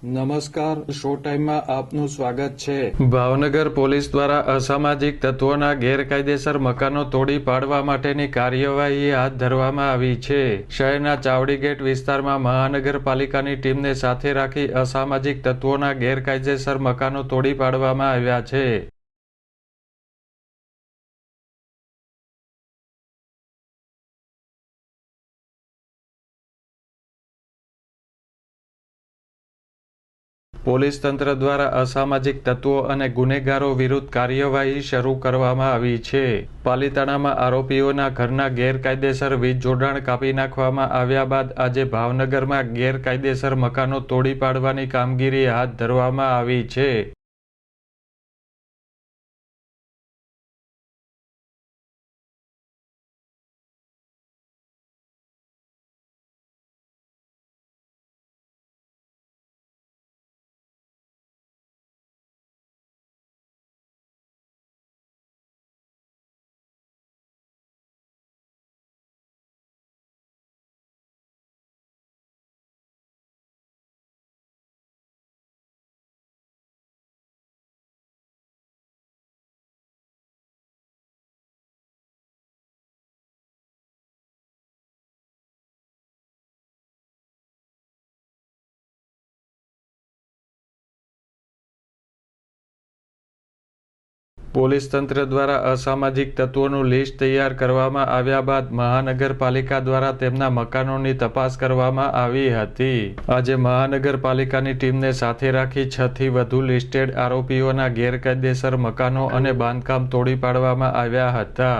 નમસ્કાર, શો ટાઈમમાં આપનું સ્વાગત છે। ભાવનગર પોલીસ દ્વારા અસામાજિક તત્વોના ગેરકાયદેસર મકાનો તોડી પાડવા માટેની કાર્યવાહી હાથ ધરવામાં આવી છે। શહેરના ચાવડીગેટ વિસ્તારમાં મહાનગરપાલિકાની ટીમને સાથે રાખી અસામાજિક તત્વોના ગેરકાયદેસર મકાનો તોડી પાડવામાં આવ્યા છે। પોલીસ તંત્ર દ્વારા અસામાજિક તત્વો અને ગુનેગારો વિરુદ્ધ કાર્યવાહી શરૂ કરવામાં આવી છે। પાલીતાણામાં આરોપીઓના ઘરના ગેરકાયદેસર વીજ જોડાણ કાપી નાખવામાં આવ્યા બાદ આજે ભાવનગરમાં ગેરકાયદેસર મકાનો તોડી પાડવાની કામગીરી હાથ ધરવામાં આવી છે। પોલીસ તંત્ર દ્વારા અસામાજિક તત્વોનું લિસ્ટ તૈયાર કરવામાં આવ્યા બાદ મહાનગરપાલિકા દ્વારા તેમના મકાનોની તપાસ કરવામાં આવી હતી। આજે મહાનગરપાલિકાની ટીમને સાથે રાખી 6 થી વધુ લિસ્ટેડ આરોપીઓના ગેરકાયદેસર મકાનો અને બાંધકામ તોડી પાડવામાં આવ્યા હતા।